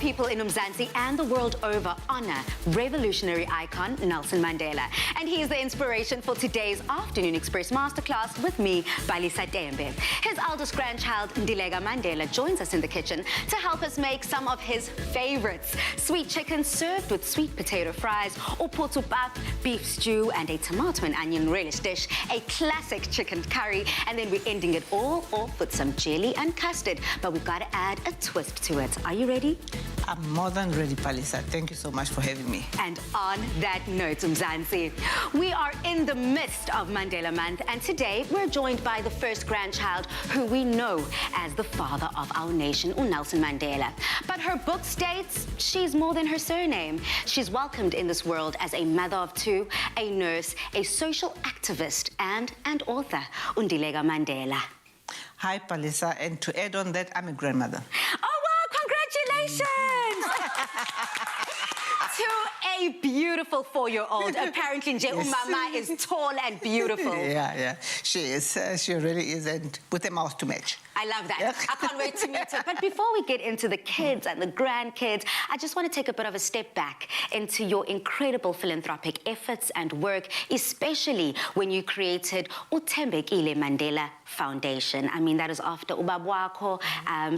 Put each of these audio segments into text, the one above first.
people in Mzansi and the world over honor revolutionary icon Nelson Mandela. And he is the inspiration for today's Afternoon Express Masterclass with me, Balisa Dembe. His eldest grandchild, Ndileka Mandela, joins us in the kitchen to help us make some of his favorites. Sweet chicken served with sweet potato fries, or Phuthu Pap, beef stew, and a tomato and onion relish dish, a classic chicken curry, and then we're ending it all off with some jelly and custard. But we've got to add a twist to it. Are you ready? I'm more than ready, Palisa. Thank you so much for having me. And on that note, Mzansi, we are in the midst of Mandela Month, and today we're joined by the first grandchild who we know as the father of our nation, Nelson Mandela. But her book states she's more than her surname. She's welcomed in this world as a mother of two, a nurse, a social activist, and an author, Ndileka Mandela. Hi, Palisa, and to add on that, I'm a grandmother. Oh, wow, congratulations! To a beautiful 4-year-old. Apparently, Nje Umama is tall and beautiful. Yeah, she is. She really is, and with a mouth to match. I love that. I can't wait to meet her. But before we get into the kids and the grandkids, I just want to take a bit of a step back into your incredible philanthropic efforts and work, especially when you created Ndileka Mandela Foundation. I mean, that is after Ubabwako,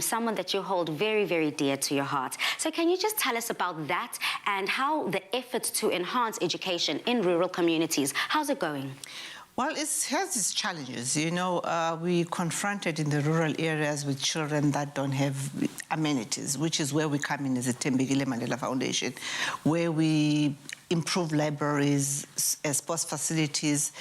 someone that you hold very, very dear to your heart. So can you just tell us about that and how the efforts to enhance education in rural communities, how's it going? Well, it has its challenges. You know, we confronted in the rural areas with children that don't have amenities, which is where we come in as a Ndileka Mandela Foundation, where we improve libraries, sports facilities,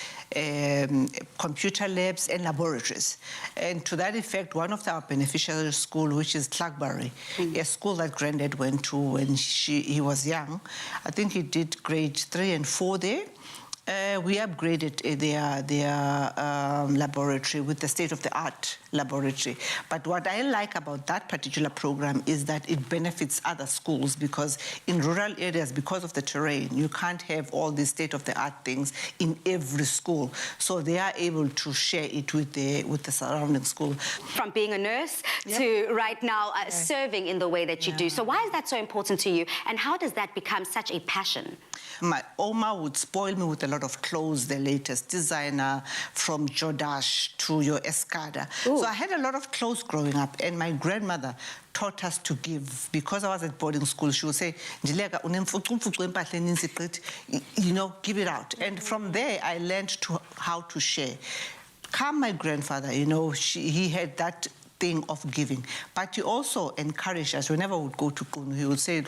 computer labs, and laboratories. And to that effect, one of our beneficiary schools, which is Clarkbury, a school that Granddad went to when he was young. I think he did grade 3 and 4 there. We upgraded their laboratory with the state-of-the-art laboratory. But what I like about that particular program is that it benefits other schools, because in rural areas, because of the terrain, you can't have all these state-of-the-art things in every school. So they are able to share it with the surrounding school. From being a nurse to right now serving in the way that you do. So why is that so important to you, and how does that become such a passion? My Oma would spoil me with a lot of clothes, the latest designer, from Jordache to your Escada. Ooh. So I had a lot of clothes growing up, and my grandmother taught us to give. Because I was at boarding school, she would say, you know, give it out. And from there, I learned how to share. Come my grandfather, you know, he had that thing of giving. But he also encouraged us. Whenever we would go to Kunu, he would say,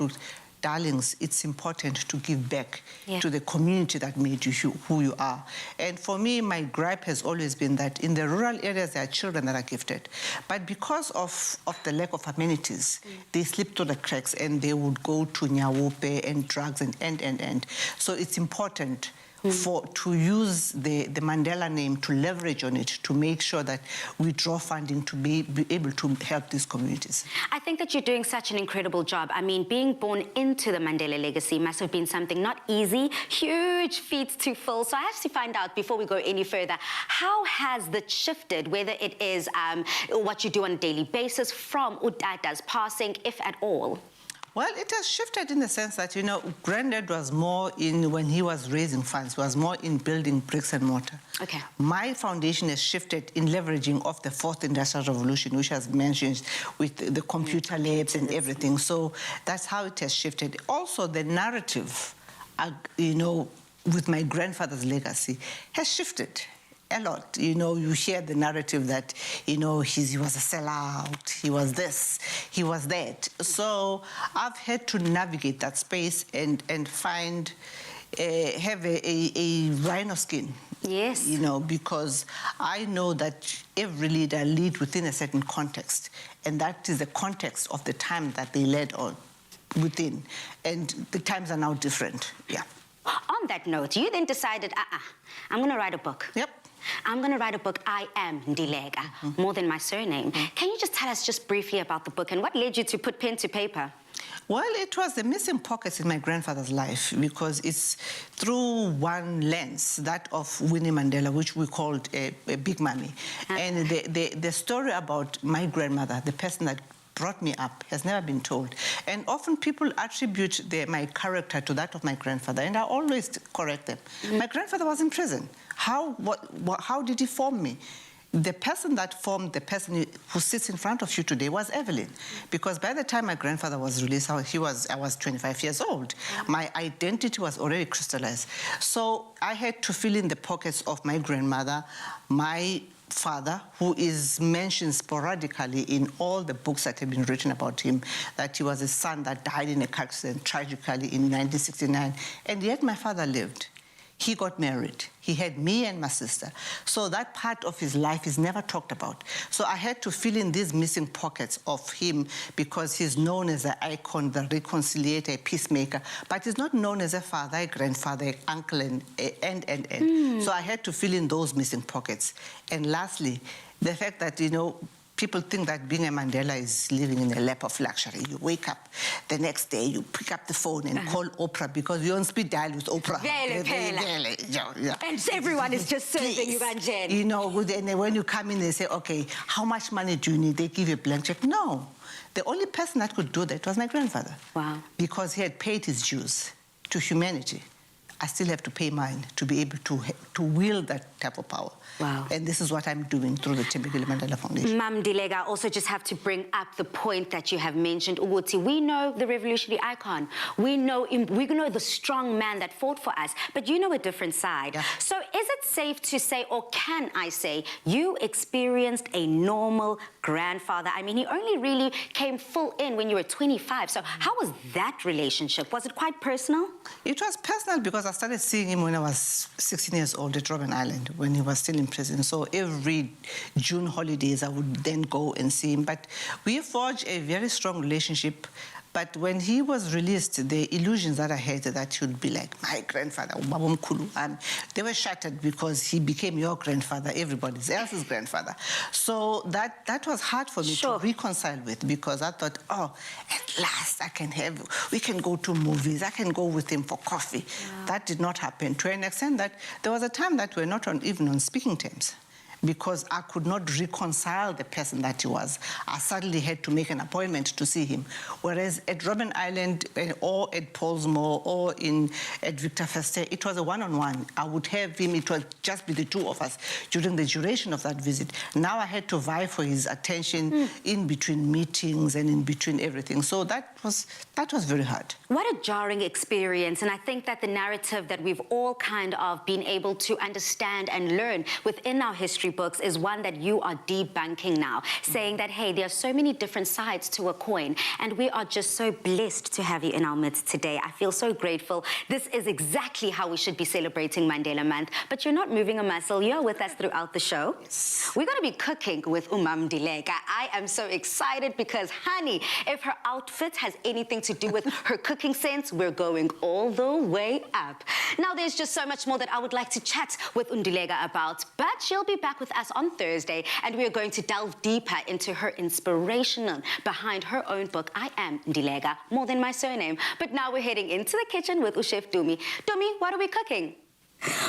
darlings, it's important to give back to the community that made you who you are. And for me, my gripe has always been that in the rural areas, there are children that are gifted. But because of the lack of amenities, they slip through the cracks and they would go to nyawope and drugs and. So it's important to use the Mandela name, to leverage on it, to make sure that we draw funding to be able to help these communities. I think that you're doing such an incredible job. I mean, being born into the Mandela legacy must have been something not easy, huge feats to fill. So I have to find out, before we go any further, how has that shifted, whether it is what you do on a daily basis from Udada's passing, if at all? Well, it has shifted in the sense that, you know, Granddad was more in, when he was raising funds, was more in building bricks and mortar. Okay. My foundation has shifted in leveraging of the 4th Industrial Revolution, which has mentioned with the computer labs and everything. So that's how it has shifted. Also, the narrative, you know, with my grandfather's legacy has shifted a lot. You know, you hear the narrative that, you know, he was a sellout, he was this, he was that. So I've had to navigate that space and find, have a rhino skin. Yes. You know, because I know that every leader leads within a certain context, and that is the context of the time that they led on within. And the times are now different, On that note, you then decided, I'm going to write a book. Yep. I'm going to write a book, I Am Ndileka, more than my surname. Can you just tell us just briefly about the book and what led you to put pen to paper? Well, it was the missing pockets in my grandfather's life, because it's through one lens, that of Winnie Mandela, which we called a Big Mommy. And the story about my grandmother, the person that brought me up has never been told. And often people attribute my character to that of my grandfather, and I always correct them. My grandfather was in prison. How did he form me? The person that formed the person who sits in front of you today was Evelyn, because by the time my grandfather was released, I was 25 years old. My identity was already crystallized. So I had to fill in the pockets of my grandmother, my father, who is mentioned sporadically in all the books that have been written about him, that he was a son that died in a car accident tragically in 1969, and yet my father lived. He got married. He had me and my sister. So that part of his life is never talked about. So I had to fill in these missing pockets of him, because he's known as an icon, the reconciliator, a peacemaker, but he's not known as a father, a grandfather, an uncle, and. So I had to fill in those missing pockets. And lastly, the fact that, people think that being a Mandela is living in a lap of luxury. You wake up the next day, you pick up the phone and call Oprah, because you're on speed dial with Oprah. Yeah. And everyone is just serving you, Jen. And when you come in, they say, okay, how much money do you need? They give you a blank check. No. The only person that could do that was my grandfather. Wow. Because he had paid his dues to humanity. I still have to pay mine to be able to wield that type of power. Wow. And this is what I'm doing through the Ndileka Mandela Foundation. Ndileka, I also just have to bring up the point that you have mentioned, Uguti. We know the revolutionary icon. We know the strong man that fought for us, but you know a different side. Yeah. So is it safe to say, or can I say, you experienced a normal grandfather? I mean, he only really came full in when you were 25. So how was that relationship? Was it quite personal? It was personal because I started seeing him when I was 16 years old at Robben Island, when he was still in prison. So every June holidays, I would then go and see him. But we forged a very strong relationship. But when he was released, the illusions that I had that he would be like my grandfather, they were shattered, because he became your grandfather, everybody else's grandfather. So that was hard for me to reconcile with, because I thought, oh, at last we can go to movies, I can go with him for coffee. Wow. That did not happen, to an extent that there was a time that we're not even on speaking terms, because I could not reconcile the person that he was. I suddenly had to make an appointment to see him. Whereas at Robben Island or at Paulsmoor or at Victor Verster, it was a one-on-one. I would have him, it would just be the two of us during the duration of that visit. Now I had to vie for his attention in between meetings and in between everything. So that was very hard. What a jarring experience. And I think that the narrative that we've all kind of been able to understand and learn within our history books is one that you are debunking now, saying that, hey, there are so many different sides to a coin, and we are just so blessed to have you in our midst today. I feel so grateful. This is exactly how we should be celebrating Mandela Month, but you're not moving a muscle. You're with us throughout the show. Yes. We're going to be cooking with Ndileka. I am so excited because, honey, if her outfit has anything to do with her cooking sense, we're going all the way up. Now, there's just so much more that I would like to chat with Ndileka about, but she'll be back with us on Thursday, and we are going to delve deeper into her inspiration behind her own book, I Am Ndileka, More Than My Surname. But now we're heading into the kitchen with Chef Dumi. Dumi, what are we cooking?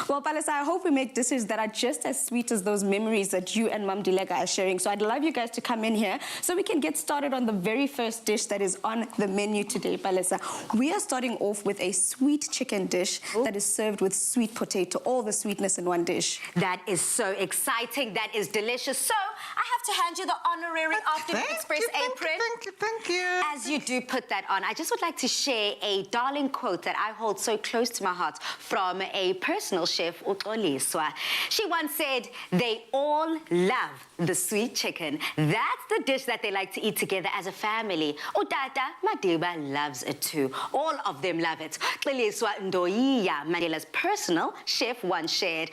Well, Palisa, I hope we make dishes that are just as sweet as those memories that you and Mom Ndileka are sharing. So I'd love you guys to come in here so we can get started on the very first dish that is on the menu today, Palisa. We are starting off with a sweet chicken dish that is served with sweet potato, all the sweetness in one dish. That is so exciting. That is delicious. So I have to hand you the honorary Afternoon Express apron. Thank you. As you do put that on, I just would like to share a darling quote that I hold so close to my heart from a personal chef, uXoliswa. She once said, they all love the sweet chicken. That's the dish that they like to eat together as a family. Utata Madiba loves it too. All of them love it. uXoliswa Ndoyiya, Mandela's personal chef, once shared,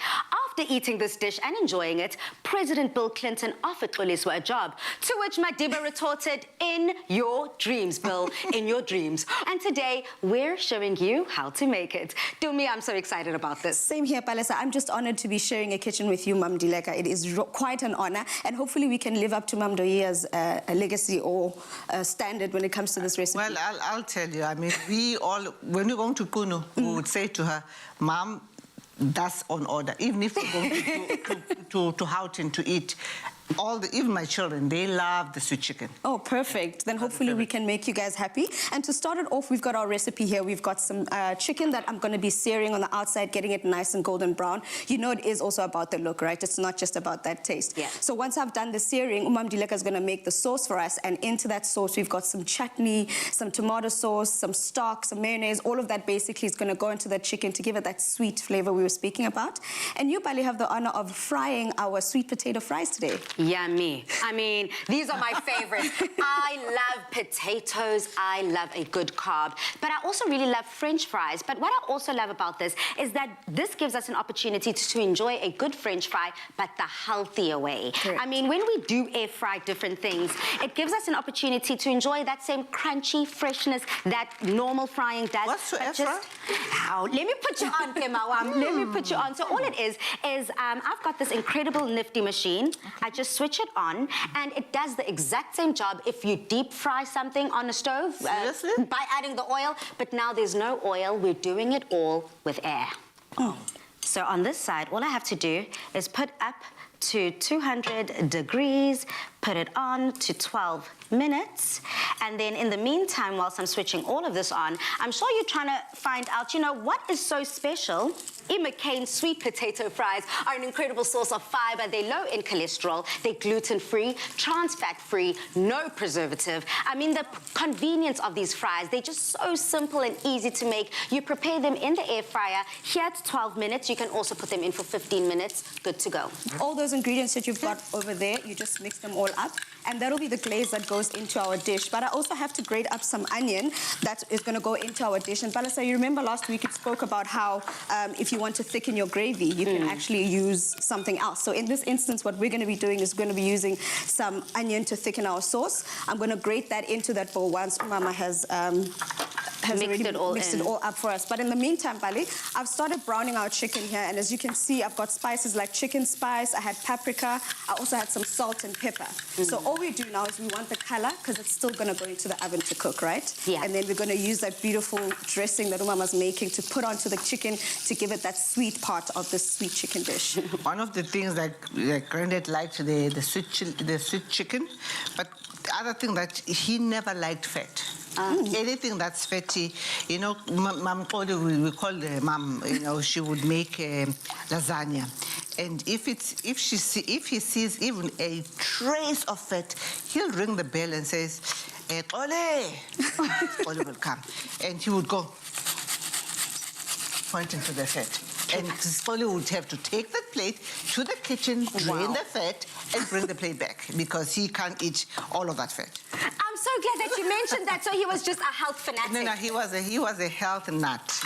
after eating this dish and enjoying it, President Bill Clinton offered uXoliswa a job, to which Madiba retorted, in your dreams, Bill, in your dreams. And today, we're showing you how to make it. Dumi, I'm so excited about this. Same here, Palisa. I'm just honored to be sharing a kitchen with you, Mom Ndileka. It is quite an honor, and hopefully we can live up to Mom Ndoyiya's legacy or standard when it comes to this recipe. Well, I'll tell you, I mean, when we're going to Kunu, we would say to her, Mom, that's on order. Even if we're going to Houghton to eat, Even my children, they love the sweet chicken. Oh, perfect. Then hopefully we can make you guys happy. And to start it off, we've got our recipe here. We've got some chicken that I'm going to be searing on the outside, getting it nice and golden brown. You know it is also about the look, right? It's not just about that taste. Yeah. So once I've done the searing, Ndileka is going to make the sauce for us. And into that sauce, we've got some chutney, some tomato sauce, some stock, some mayonnaise. All of that basically is going to go into the chicken to give it that sweet flavor we were speaking about. And you, Bali, have the honor of frying our sweet potato fries today. Yummy. I mean, these are my favorites. I love potatoes. I love a good carb. But I also really love French fries. But what I also love about this is that this gives us an opportunity to enjoy a good French fry, but the healthier way. Correct. I mean, when we do air fry different things, it gives us an opportunity to enjoy that same crunchy freshness that normal frying does. What's the air fry? Ow, let me put you on, Kemawam. Let me put you on. So all it is I've got this incredible nifty machine. I just switch it on, and it does the exact same job if you deep fry something on a stove by adding the oil. But now there's no oil. We're doing it all with air. Oh. So on this side, all I have to do is put up to 200 degrees, put it on to 12 minutes, and then in the meantime, whilst I'm switching all of this on, I'm sure you're trying to find out, you know, what is so special? McCain's sweet potato fries are an incredible source of fiber. They're low in cholesterol, they're gluten-free, trans-fat-free, no preservative. I mean, the convenience of these fries, they're just so simple and easy to make. You prepare them in the air fryer, here at 12 minutes. You can also put them in for 15 minutes, good to go. All those ingredients that you've got over there, you just mix them all up, and that'll be the glaze that goes into our dish. But I also have to grate up some onion that is going to go into our dish. And Balasa, you remember last week it spoke about how if you want to thicken your gravy, you can actually use something else. So in this instance, what we're going to be doing is going to be using some onion to thicken our sauce. I'm going to grate that into that bowl once Mama has mixed it all up for us. But in the meantime, Bali, I've started browning our chicken here, and as you can see, I've got spices like chicken spice, I had paprika, I also had some salt and pepper. So all we do now is we want the color, because it's still going to go into the oven to cook, right? Yeah. And then we're going to use that beautiful dressing that Mama's making to put onto the chicken to give it that sweet part of the sweet chicken dish. One of the things that Granddad liked the sweet chicken, but the other thing that he never liked fat. Anything that's fatty, you know, Mom we call the mom, you know, she would make lasagna. And if he sees even a trace of fat, he'll ring the bell and says, Ole! Ole will come. And he would go, pointing to the fat. And Soli would have to take that plate to the kitchen, drain the fat, and bring the plate back, because he can't eat all of that fat. I'm so glad that you mentioned that. So he was just a health fanatic. No, he was a health nut.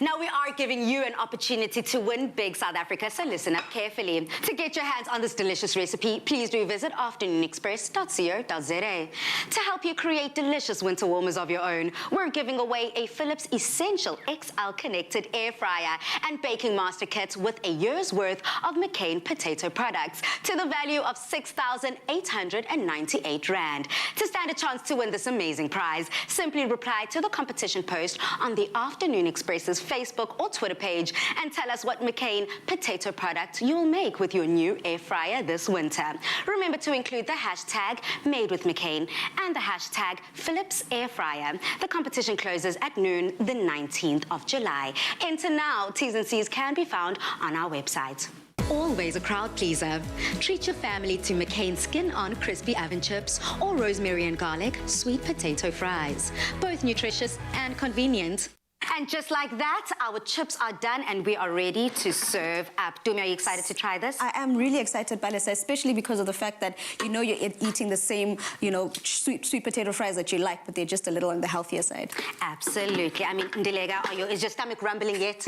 Now we are giving you an opportunity to win big, South Africa, so listen up carefully. To get your hands on this delicious recipe, please do visit afternoonexpress.co.za. To help you create delicious winter warmers of your own, we're giving away a Philips Essential XL Connected Air Fryer and Baking Master Kit with a year's worth of McCain potato products to the value of 6,898 Rand. To stand a chance to win this amazing prize, simply reply to the competition post on the Afternoon Express's Facebook or Twitter page and tell us what McCain potato product you'll make with your new air fryer this winter. Remember to include the hashtag Made with McCain and the hashtag Philips Air Fryer. The competition closes at noon the 19th of July. Enter now. T's and C's can be found on our website. Always a crowd pleaser. Treat your family to McCain skin-on crispy oven chips or rosemary and garlic sweet potato fries. Both nutritious and convenient. And just like that, our chips are done and we are ready to serve up. Dumi, are you excited to try this? I am really excited, Balisa, especially because of the fact that, you know, you're eating the same, you know, sweet potato fries that you like, but they're just a little on the healthier side. Absolutely. I mean, Ndileka, is your stomach rumbling yet?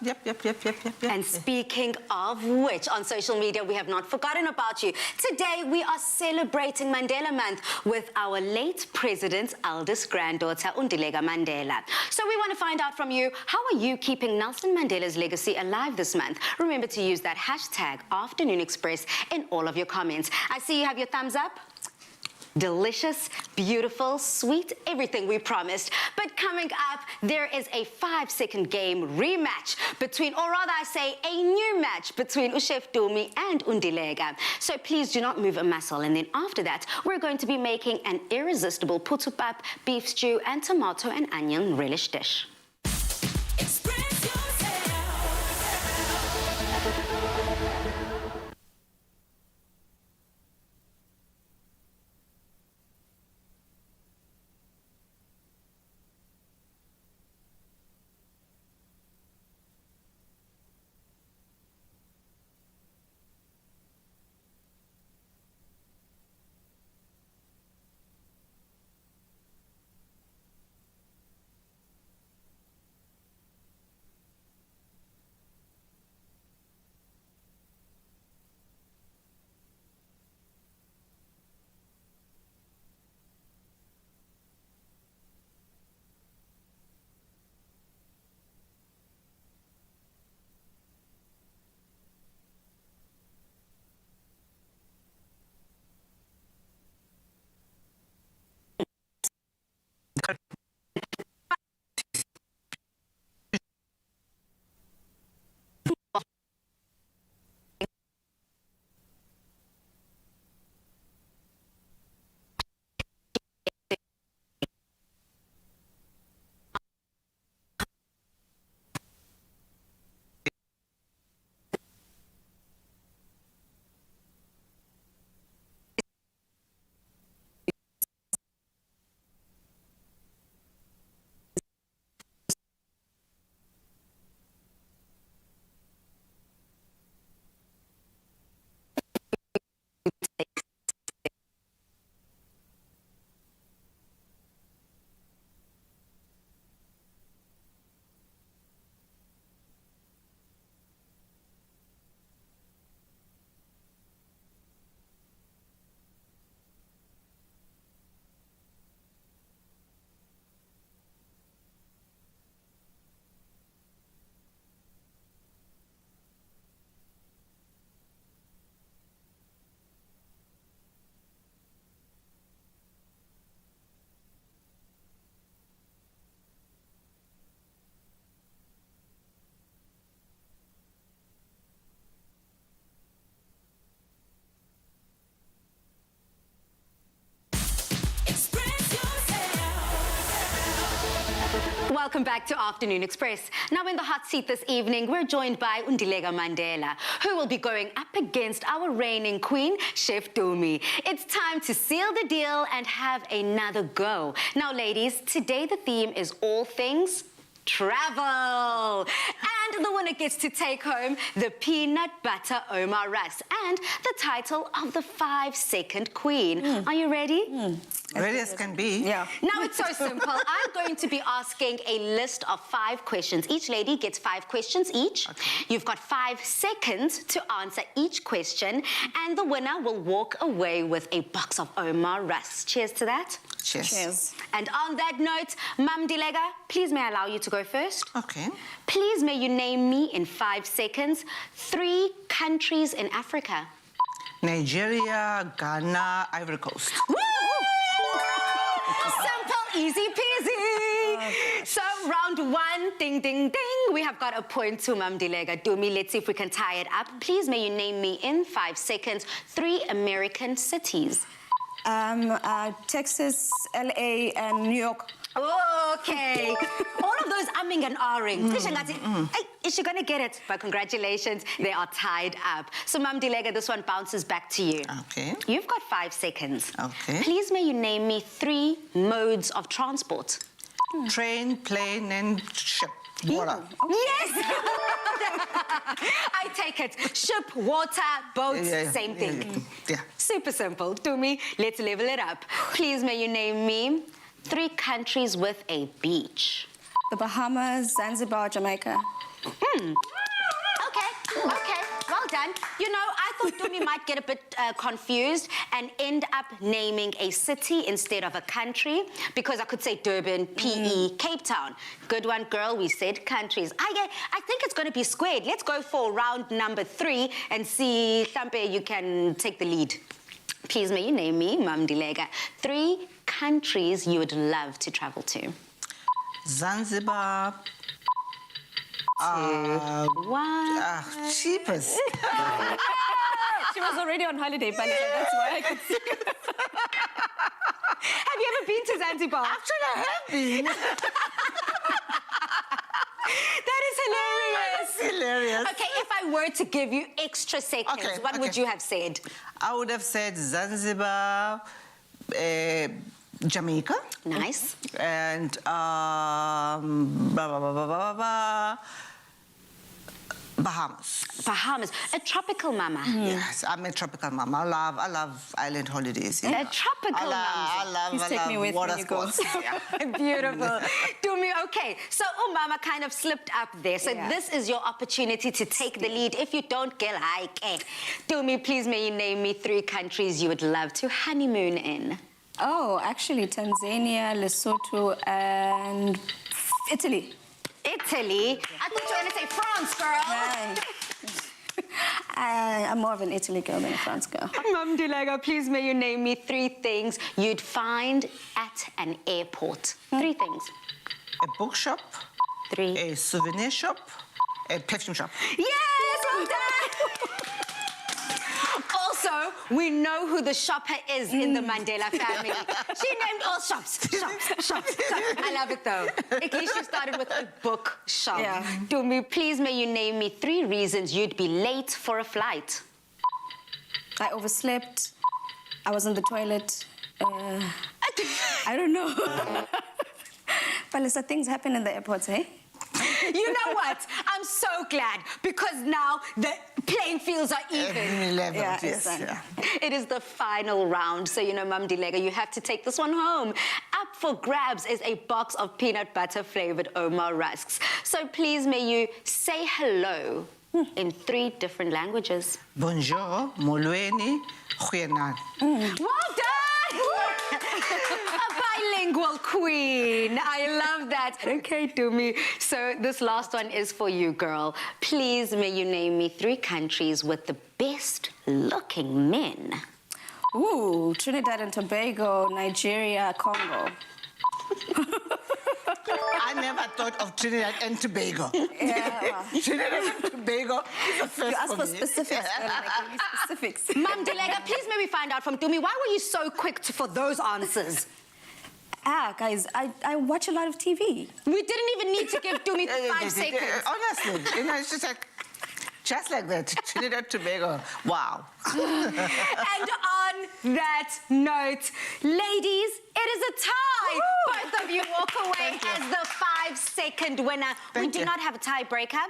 Yep. And speaking of which, on social media, we have not forgotten about you. Today, we are celebrating Mandela Month with our late president's eldest granddaughter, Ndileka Mandela. So we want to find out from you, how are you keeping Nelson Mandela's legacy alive this month? Remember to use that hashtag Afternoon Express in all of your comments. I see you have your thumbs up. delicious, beautiful, sweet, everything we promised. But coming up, there is a 5-second game rematch between, or rather I say a new match between Chef Dumi and Ndileka. So please do not move a muscle. And then after that, we're going to be making an irresistible Phuthu Pap, beef stew and tomato and onion relish dish. Welcome back to Afternoon Express. Now in the hot seat this evening, we're joined by Ndileka Mandela, who will be going up against our reigning queen, Chef Dumi. It's time to seal the deal and have another go. Now ladies, today the theme is all things travel. And the winner gets to take home the peanut butter Omar Russ and the title of the 5-second queen. Are you ready? Ready as can be. Yeah. Now it's so simple. I'm going to be asking a list of 5 questions. Each lady gets 5 questions each. Okay. You've got 5 seconds to answer each question, and the winner will walk away with a box of Omar Russ. Cheers to that. Cheers. Cheers. And on that note, Ndileka, please may I allow you to go first? Okay. Please may you name me in 5 seconds 3 countries in Africa. Nigeria, Ghana, Ivory Coast. Woo! Simple, easy peasy. So round 1, ding, ding, ding. We have got a point to Ndileka. Dumi, let's see if we can tie it up. Please may you name me in 5 seconds 3 American cities. Texas, LA, and New York. Okay. All of those umming and ahhing. Hey, is she going to get it? But congratulations, they are tied up. So, Ndileka, this one bounces back to you. Okay. You've got 5 seconds. Okay. Please may you name me 3 modes of transport. Train, plane, and ship. Water. Yes! I take it. Ship, water, boat, same thing. Yeah. Super simple. Dumi, let's level it up. Please may you name me 3 countries with a beach. The Bahamas, Zanzibar, Jamaica. Okay. Well done. You know, I thought Dumi might get a bit confused and end up naming a city instead of a country, because I could say Durban, PE, Cape Town. Good one, girl. We said countries. I think it's going to be squared. Let's go for round number 3 and see, Thampe, you can take the lead. Please may you name me, Ndileka, 3 countries you would love to travel to. Zanzibar. 2, 1. Cheapest. She was already on holiday, Balisa. That's why I could see. Have you ever been to Zanzibar? Actually, I have been. That is hilarious. That's hilarious. Okay, if I were to give you extra seconds, what would you have said? I would have said Zanzibar, Jamaica. Nice. And Bahamas. Bahamas, a tropical mama. Yes, I'm a tropical mama. I love island holidays. A tropical mama. Please take me with water when you go. sports. Yeah. Beautiful. Dumi, okay. So Mama kind of slipped up there. So this is your opportunity to take the lead. If you don't get like Dumi, please may you name me 3 countries you would love to honeymoon in. Oh, actually, Tanzania, Lesotho, and Italy. Italy? I thought you were going to say France, girl. I'm more of an Italy girl than a France girl. Ndileka, please may you name me 3 things you'd find at an airport. 3 things. A bookshop. 3. A souvenir shop. A perfume shop. Yes, well done! Also, we know who the shopper is in the Mandela family. She named all shops. I love it though. At least you started with a book shop. Yeah. Dumi, please may you name me 3 reasons you'd be late for a flight. I overslept. I was on the toilet. I don't know. Balisa, things happen in the airports, eh? You know what? I'm so glad because now the playing fields are even. Level, Yeah, yes. it's Yeah. It is the final round, so you know, Ndileka, you have to take this one home. Up for grabs is a box of peanut butter flavored Omar rusks. So please may you say hello in 3 different languages. Bonjour, molweni, goeienaand. Well done! A bilingual queen. I love that. Okay, Dumi. So this last one is for you, girl. Please may you name me 3 countries with the best looking men. Ooh, Trinidad and Tobago, Nigeria, Congo. I never thought of Trinidad and Tobago. Yeah. Trinidad and Tobago is the first You asked for me. specifics, and I gave you specifics. Ndileka, please may we find out from Dumi, why were you so quick for those answers? Guys, I watch a lot of TV. We didn't even need to give Dumi 5 seconds. Honestly, it's just like that. Trinidad, Tobago. Wow. And on that note, ladies, it is a tie. Woo! Both of you walk away as the 5-second winner. We do not have a tiebreaker.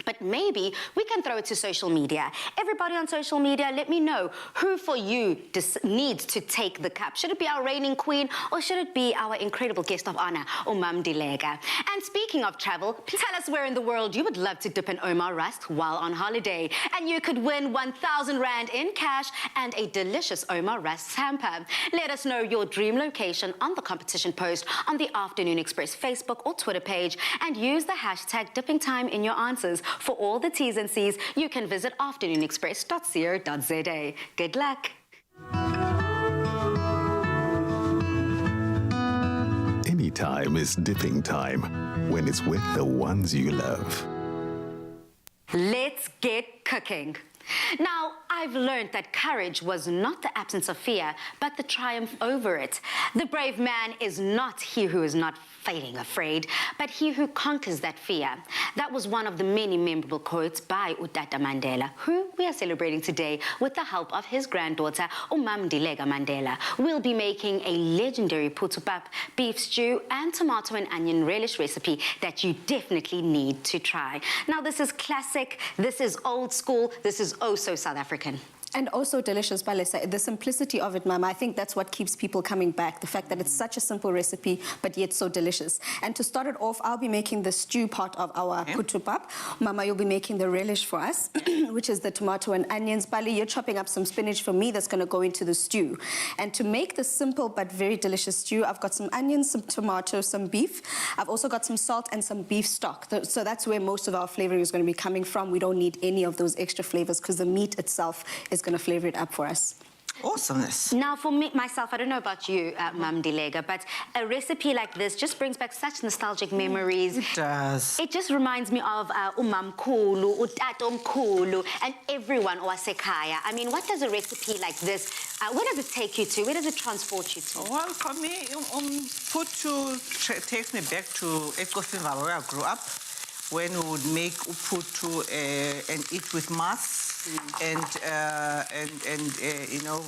But maybe we can throw it to social media. Everybody on social media, let me know who for you needs to take the cup. Should it be our reigning queen or should it be our incredible guest of honor, Ndileka? And speaking of travel, tell us where in the world you would love to dip an Omar rusk while on holiday. And you could win 1,000 Rand in cash and a delicious Omar rusk hamper. Let us know your dream location on the competition post on the Afternoon Express Facebook or Twitter page and use the hashtag dipping time in your answers. For all the T's and C's, you can visit afternoonexpress.co.za. Good luck. Anytime is dipping time when it's with the ones you love. Let's get cooking. Now, I've learned that courage was not the absence of fear, but the triumph over it. The brave man is not he who is not fighting afraid, but he who conquers that fear. That was one of the many memorable quotes by Ndileka Mandela, who we are celebrating today with the help of his granddaughter, Ndileka Mandela. We'll be making a legendary Phuthu Pap beef stew and tomato and onion relish recipe that you definitely need to try. Now, this is classic, this is old school, this is oh so South African. And also delicious, Balisa. The simplicity of it, Mama, I think that's what keeps people coming back. The fact that it's such a simple recipe, but yet so delicious. And to start it off, I'll be making the stew part of our Phuthu Pap. Mama, you'll be making the relish for us, which is the tomato and onions. Bali, you're chopping up some spinach for me that's going to go into the stew. And to make this simple but very delicious stew, I've got some onions, some tomatoes, some beef. I've also got some salt and some beef stock. So that's where most of our flavoring is going to be coming from. We don't need any of those extra flavors because the meat itself is going to flavor it up for us. Awesomeness. Now, for me, myself, I don't know about you, Ndileka, but a recipe like this just brings back such nostalgic memories. It does. It just reminds me of umamkhulu, utatomkhulu, and everyone owasekhaya. I mean, what does a recipe like this, where does it take you to? Where does it transport you to? Well, for me, Phuthu takes me back to Ekosiva, where I grew up, when we would make Phuthu and eat with mass. And you know,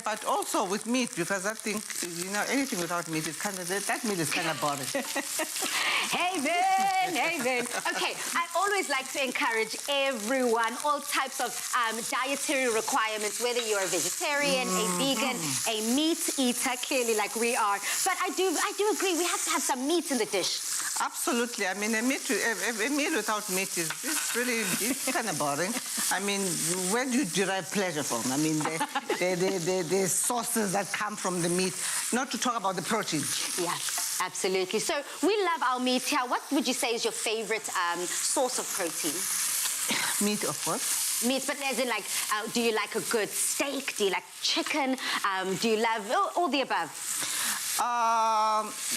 but also with meat, because I think, you know, anything without meat is kind of, that meat is kind of boring. Hey then. Okay, I always like to encourage everyone, all types of dietary requirements, whether you're a vegetarian, a vegan, a meat eater, clearly like we are. But I do agree, we have to have some meat in the dish. Absolutely. I mean, a meal without meat is it's kind of boring. I mean, where do you derive pleasure from? I mean, the sauces that come from the meat, not to talk about the protein. Yeah, absolutely. So we love our meat here. What would you say is your favorite source of protein? Meat, of course. Meat, but as in like, do you like a good steak? Do you like chicken? Do you love all the above?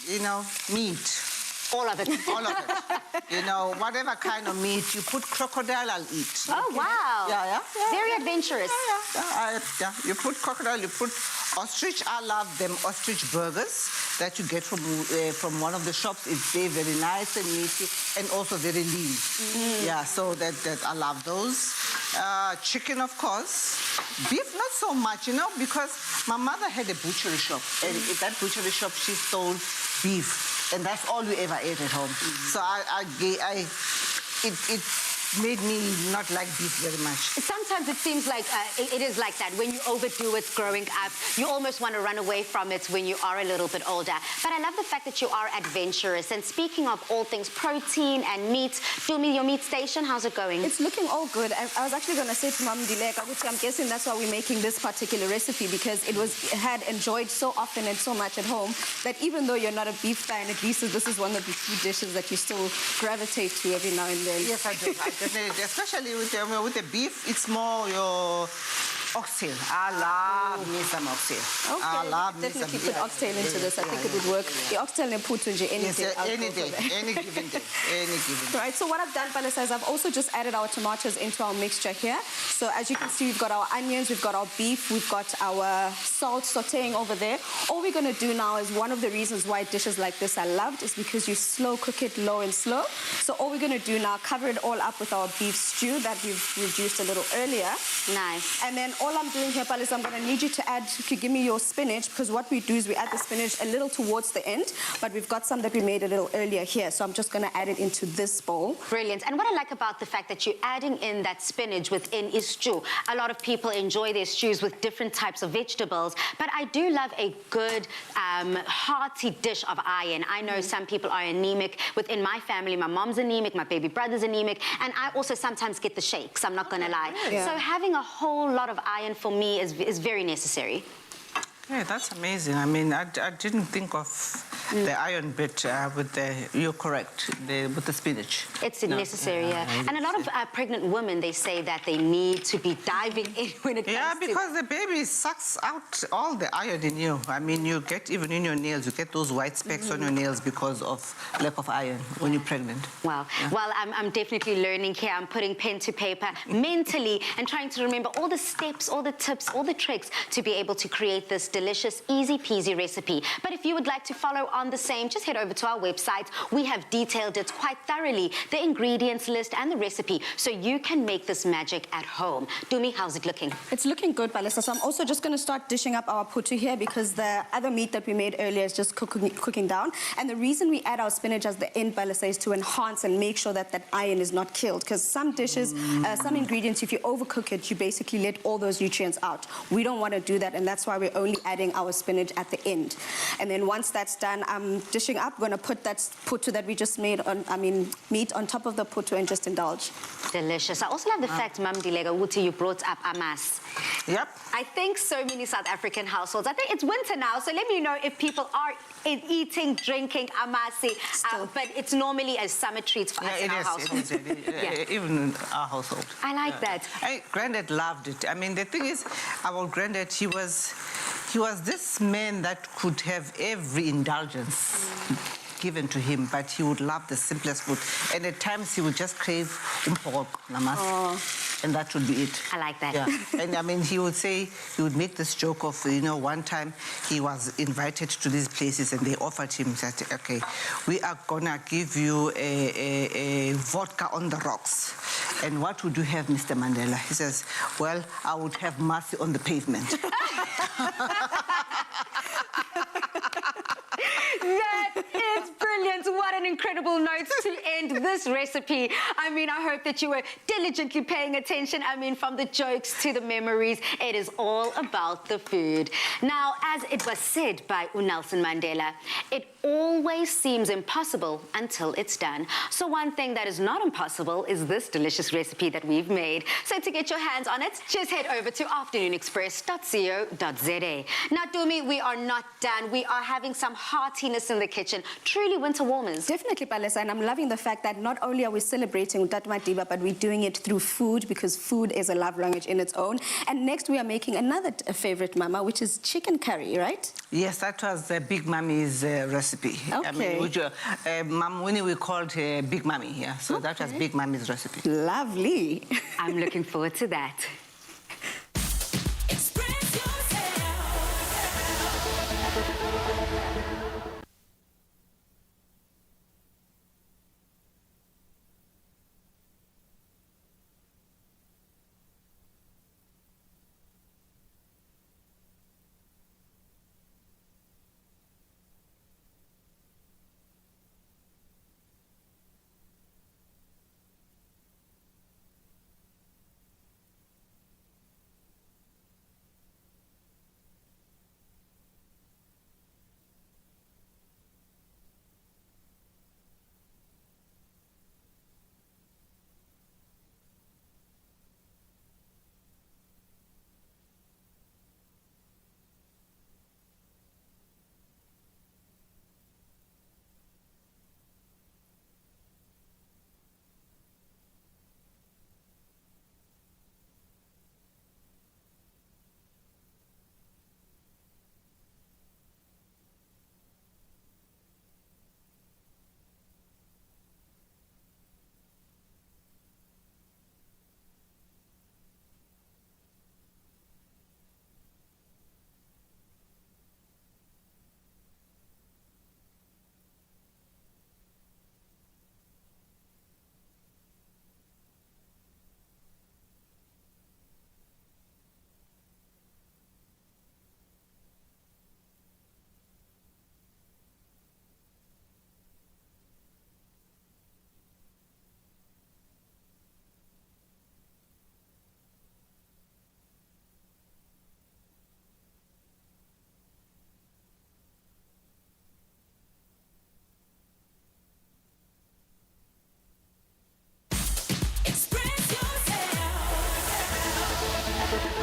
You know, meat. All of it. All of it. You know, whatever kind of meat. You put crocodile, I'll eat. Oh, wow. Yeah. Very adventurous. Yeah. You put crocodile, you put ostrich. I love them ostrich burgers that you get from one of the shops. It's very nice and meaty and also very lean. Yeah, so that I love those. Chicken, of course. Beef, not so much, you know, because my mother had a butchery shop. And at that butchery shop, she sold beef. And that's all we ever ate at home. So it made me not like beef very much. Sometimes it seems like it is like that. When you overdo it growing up, you almost want to run away from it when you are a little bit older. But I love the fact that you are adventurous. And speaking of all things protein and meat, do me your meat station, how's it going? It's looking all good. I was actually going to say to Mom Ndileka, which I'm guessing that's why we're making this particular recipe, because it had enjoyed so often and so much at home that even though you're not a beef fan, at least this is one of the few dishes that you still gravitate to every now and then. Yes, I do. Especially with the beef, it's more your oxtail. I love me some oxtail. Okay, I love me definitely some. put oxtail into this. I think it would work. The oxtail and Phuthu any yes, day. Any day, any given day, any given day. Right, so what I've done, Palisa, is I've also just added our tomatoes into our mixture here. So as you can see, we've got our onions, we've got our beef, we've got our salt sauteing over there. All we're going to do now is one of the reasons why dishes like this are loved is because you slow cook it low and slow. So all we're going to do now, cover it all up with our beef stew that we've reduced a little earlier. Nice. And then all I'm doing here, Palis, I'm going to need you to add, if you give me your spinach, because what we do is we add the spinach a little towards the end, but we've got some that we made a little earlier here, so I'm just going to add it into this bowl. Brilliant. And what I like about the fact that you're adding in that spinach within is stew. A lot of people enjoy their stews with different types of vegetables, but I do love a good, hearty dish of iron. I know some people are anemic. Within my family, my mom's anemic, my baby brother's anemic, and I also sometimes get the shakes, I'm not going to lie. Yeah. So having a whole lot of iron for me is very necessary. Yeah, that's amazing. I mean, I didn't think of the iron bit with the, you're correct, with the spinach. It's necessary, yeah. And a lot of pregnant women, they say that they need to be diving in when it comes to... Yeah, because the baby sucks out all the iron in you. I mean, you get, even in your nails, you get those white specks on your nails because of lack of iron when you're pregnant. Wow. Yeah. Well, I'm definitely learning here. I'm putting pen to paper mentally and trying to remember all the steps, all the tips, all the tricks to be able to create this delicious, easy-peasy recipe. But if you would like to follow on the same, just head over to our website. We have detailed it quite thoroughly, the ingredients list and the recipe, so you can make this magic at home. Dumi, how's it looking? It's looking good, Palisa. So I'm also just going to start dishing up our Phuthu here because the other meat that we made earlier is just cooking down. And the reason we add our spinach as the end, Palisa, is to enhance and make sure that that iron is not killed. Because some dishes, some ingredients, if you overcook it, you basically let all those nutrients out. We don't want to do that, and that's why we're only adding our spinach at the end. And then once that's done, I'm dishing up. Going to put that phuthu that we just made on, meat on top of the phuthu and just indulge. Delicious. I also love the fact, Mam Ndileka, Uti, you brought up amas. Yep. I think so many South African households, I think it's winter now, so let me know if people are eating, drinking amasi, but it's normally a summer treat for us in our household. Even in our household. I like that. Granddad loved it. I mean, the thing is, our granddad, he was this man that could have every indulgence given to him, but he would love the simplest food. And at times, he would just crave umpok namasi, and that would be it. I like that. Yeah. And I mean, he would make this joke of, one time he was invited to these places and they offered him that, okay, we are gonna give you a vodka on the rocks. And what would you have, Mr. Mandela? He says, well, I would have mercy on the pavement. That is brilliant. What an incredible note to end this recipe. I mean, I hope that you were diligently paying attention. I mean, from the jokes to the memories, it is all about the food. Now, as it was said by Nelson Mandela, it always seems impossible until it's done. So one thing that is not impossible is this delicious recipe that we've made. So to get your hands on it, just head over to afternoonexpress.co.za. Now, Dumi, we are not done. We are having some heartiness in the kitchen. Truly winter warmers. Definitely, Palesa, and I'm loving the fact that not only are we celebrating Madiba, but we're doing it through food, because food is a love language in its own. And next we are making another favorite mama, which is chicken curry, right? Yes, that was Big Mommy's recipe. Okay. I mean, which, Mom Winnie, we called her Big Mommy here. So that was Big Mommy's recipe. Lovely. I'm looking forward to that.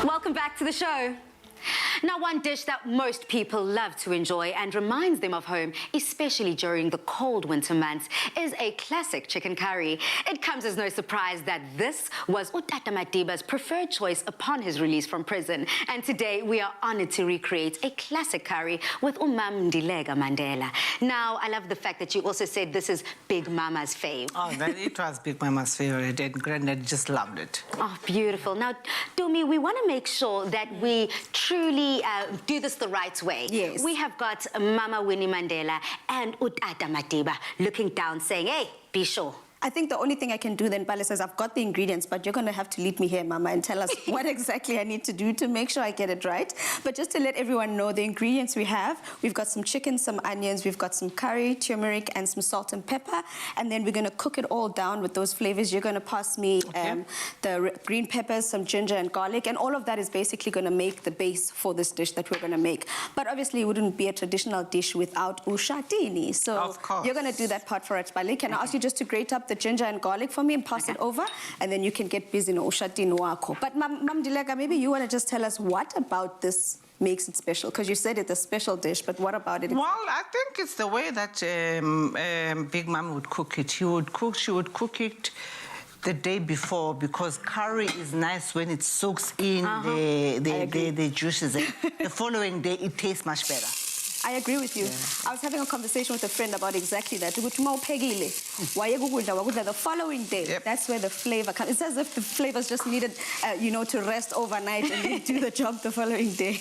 Welcome back to the show. Now, one dish that most people love to enjoy and reminds them of home, especially during the cold winter months, is a classic chicken curry. It comes as no surprise that this was Utata Madiba's preferred choice upon his release from prison. And today, we are honored to recreate a classic curry with Mam Ndileka Mandela. Now, I love the fact that you also said this is Big Mama's fave. Oh, it was Big Mama's favorite, and Granddad just loved it. Oh, beautiful. Now, Dumi, we want to make sure that we truly do this the right way. Yes. We have got Mama Winnie Mandela and Utata Madiba looking down saying, hey, be sure. I think the only thing I can do then, Palisa, is I've got the ingredients, but you're going to have to lead me here, Mama, and tell us what exactly I need to do to make sure I get it right. But just to let everyone know, the ingredients we have, we've got some chicken, some onions, we've got some curry, turmeric, and some salt and pepper. And then we're going to cook it all down with those flavors. You're going to pass me the green peppers, some ginger and garlic, and all of that is basically going to make the base for this dish that we're going to make. But obviously, it wouldn't be a traditional dish without ushatini. So of course. You're going to do that part for us, Bali. Can I ask you just to grate up the ginger and garlic for me and pass it over, and then you can get busy no ushatini wako. But Mam Ndileka, maybe you want to just tell us what about this makes it special? Because you said it's a special dish, but what about it? Well, I think it's the way that Big Mom would cook it. She would cook it the day before, because curry is nice when it soaks in the juices. The following day, it tastes much better. I agree with you. Yeah. I was having a conversation with a friend about exactly that. The following day, that's where the flavor comes. It's as if the flavors just needed, to rest overnight and do the job the following day.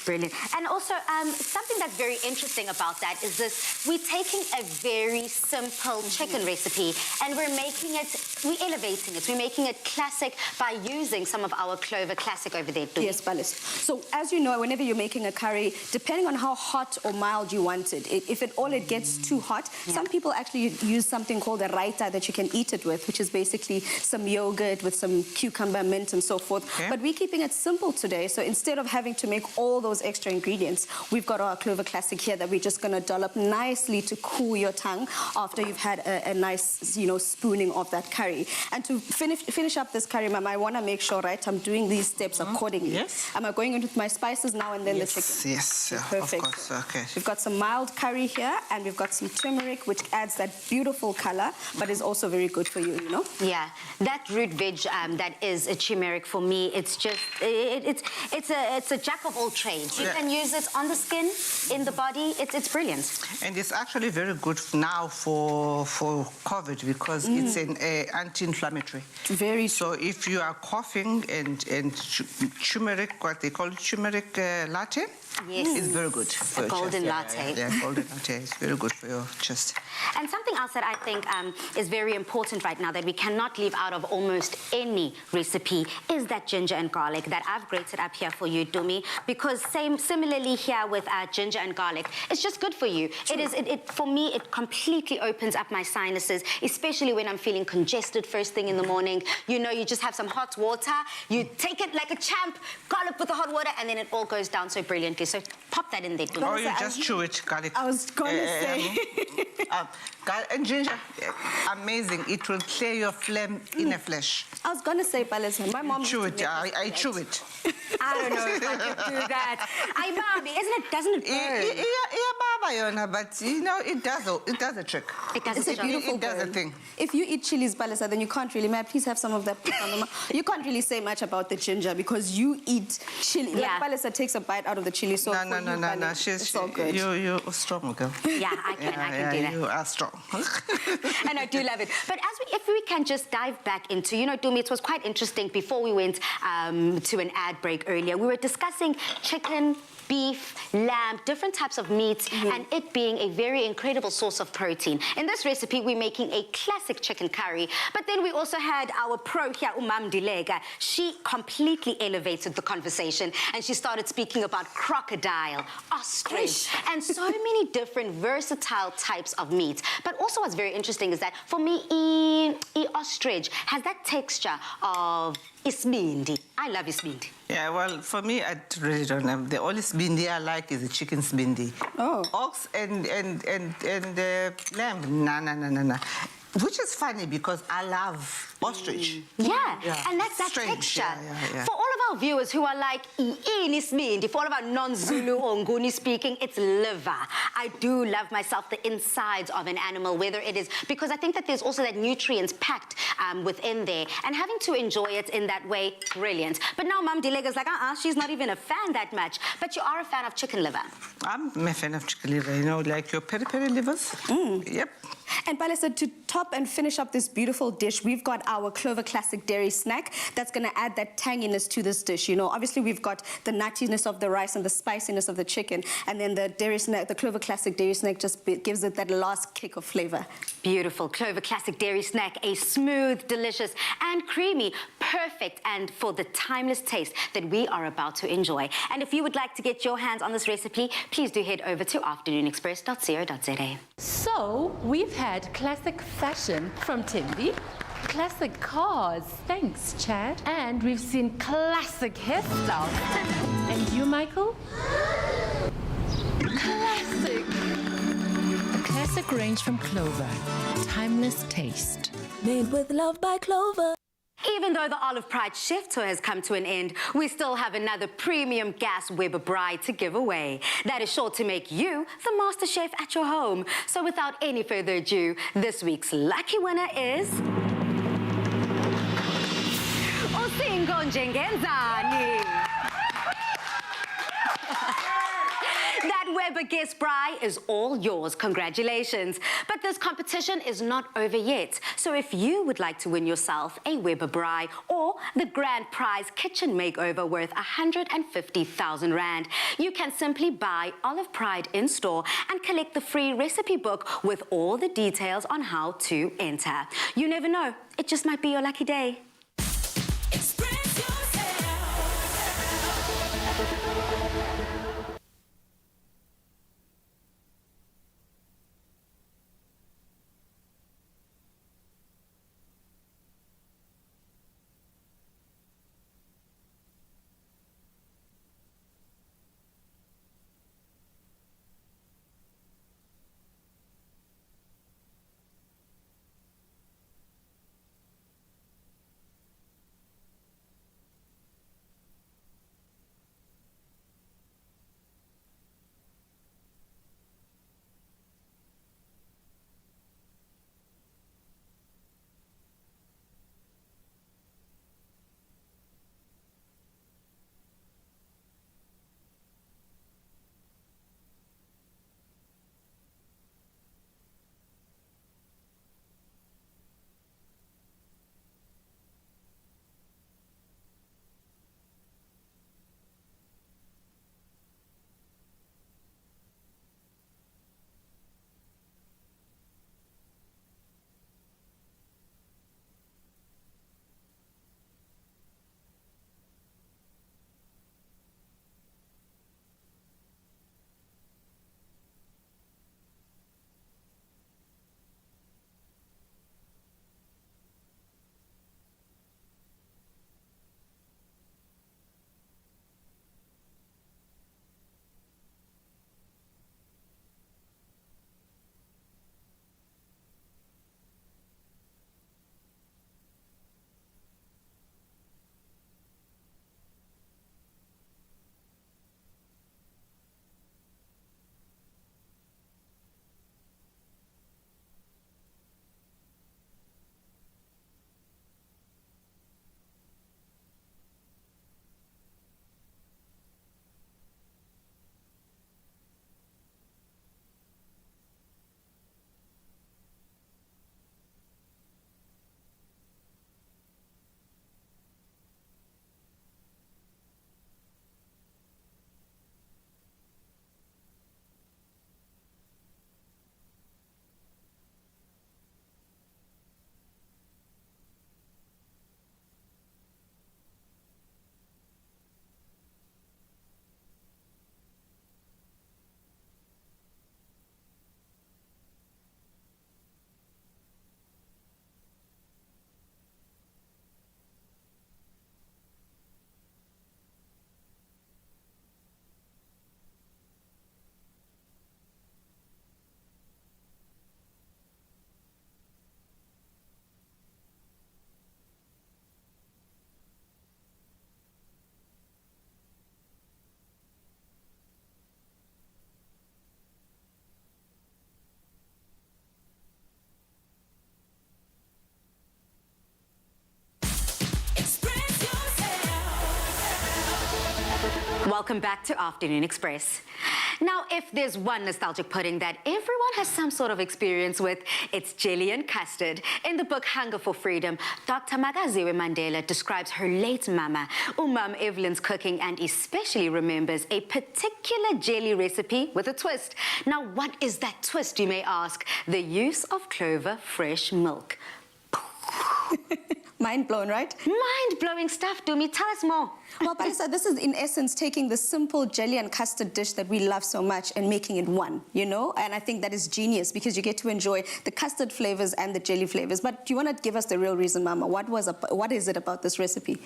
Brilliant. And also, something that's very interesting about that is this. We're taking a very simple chicken recipe and we're elevating it. We're making it classic by using some of our Clover Classic over there. Yes, Balis. So as you know, whenever you're making a curry, depending on how hot or mild you want it, if it gets too hot, some people actually use something called a raita that you can eat it with, which is basically some yogurt with some cucumber, mint, and so forth. But we're keeping it simple today, so instead of having to make all those extra ingredients, we've got our Clover Classic here that we're just going to dollop nicely to cool your tongue after you've had a nice, spooning of that curry. And to finish up this curry, Mama, I want to make sure, right, I'm doing these steps accordingly. Yes. Am I going in with my spices now and then the chicken? Yes, perfect. Of course. Okay. We've got some mild curry here, and we've got some turmeric, which adds that beautiful color, but is also very good for you, Yeah, that root veg that is a turmeric for me. It's just it's a jack of all trades. You can use it on the skin, in the body. It's brilliant. And it's actually very good now for COVID, because it's an anti-inflammatory. Very. So if you are coughing and turmeric, what they call turmeric latte. Yes. It's very good for your golden chest. latte. Yeah, golden latte is very good for your chest. And something else that I think is very important right now that we cannot leave out of almost any recipe is that ginger and garlic that I've grated up here for you, Dumi, because similarly here with ginger and garlic, it's just good for you. True. For me, it completely opens up my sinuses, especially when I'm feeling congested first thing in the morning. You just have some hot water, you take it like a champ, garlic with the hot water, and then it all goes down so brilliantly. So pop that in there, Dumi. Or you just chew it, garlic. I was going to say. And ginger, amazing. It will clear your phlegm in the flesh. I was going to say, Palisa, my mom chew it. I chew it. I don't know if I can do that. Mommy, doesn't it burn? Yeah, Baba, Yona, but it does a trick. It's a beautiful. It does a thing. If you eat chilies, Palisa, then you can't really. May I please have some of that? You can't really say much about the ginger because you eat chili. Yeah. Like Palisa takes a bite out of the chili. So no. It's all good. You're strong, girl. Yeah, I can do that. You are strong. And I do love it. But if we can just dive back into, Dumi, it was quite interesting before we went to an ad break earlier. We were discussing chicken, beef, lamb, different types of meats, and it being a very incredible source of protein. In this recipe, we're making a classic chicken curry, but then we also had our pro here, Ndileka. She completely elevated the conversation, and she started speaking about crocodile, ostrich, and so many different versatile types of meats. But also what's very interesting is that, for me, ostrich has that texture of isbindi. I love isbindi. Yeah, well, for me, I really don't know. The only sbindi I like is the chicken sbindi. Oh. Ox and lamb, no. Which is funny because I love ostrich. Yeah, and that's that strange. texture. Yeah. For all of our viewers who are like, for all of our non-Zulu or Nguni speaking, it's liver. I do love myself the insides of an animal, whether it is, because I think that there's also that nutrients packed within there, and having to enjoy it in that way, brilliant. But now Mam Ndilega's like, she's not even a fan that much, but you are a fan of chicken liver. I'm a fan of chicken liver, like your peri-peri livers. Yep. And Palesa, to top and finish up this beautiful dish, we've got our Clover Classic Dairy Snack that's going to add that tanginess to this dish. You know, obviously we've got the nuttiness of the rice and the spiciness of the chicken, and then the dairy snack, the Clover Classic Dairy Snack, just gives it that last kick of flavor. Beautiful. Clover Classic Dairy Snack, a smooth, delicious and creamy, perfect and for the timeless taste that we are about to enjoy. And if you would like to get your hands on this recipe, please do head over to afternoonexpress.co.za. So, we've had classic fashion from Timby, classic cars, thanks Chad, and we've seen classic hairstyles. And you, Michael? Classic! A classic range from Clover. Timeless taste. Made with love by Clover. Even though the Olive Pride Chef Tour has come to an end, we still have another premium gas Weber bride to give away. That is sure to make you the master chef at your home. So without any further ado, this week's lucky winner is... Usingo Njengenzani. That Weber guest bride is all yours. Congratulations. But this competition is not over yet. So if you would like to win yourself a Weber bride or the grand prize kitchen makeover worth 150,000 Rand, you can simply buy Olive Pride in store and collect the free recipe book with all the details on how to enter. You never know. It just might be your lucky day. welcome back to Afternoon Express. Now, if there's one nostalgic pudding that everyone has some sort of experience with, it's jelly and custard. In the book Hunger for Freedom, Dr. Mandela describes her late mama, Umam Evelyn's cooking, and especially remembers a particular jelly recipe with a twist. Now, what is that twist, you may ask? The use of Clover fresh milk. Mind blown, right? Mind-blowing stuff, Dumi. Tell us more. Well, Palisa, this is in essence taking the simple jelly and custard dish that we love so much and making it one, you know? And I think that is genius because you get to enjoy the custard flavors and the jelly flavors. But do you want to give us the real reason, Mama? What is it about this recipe?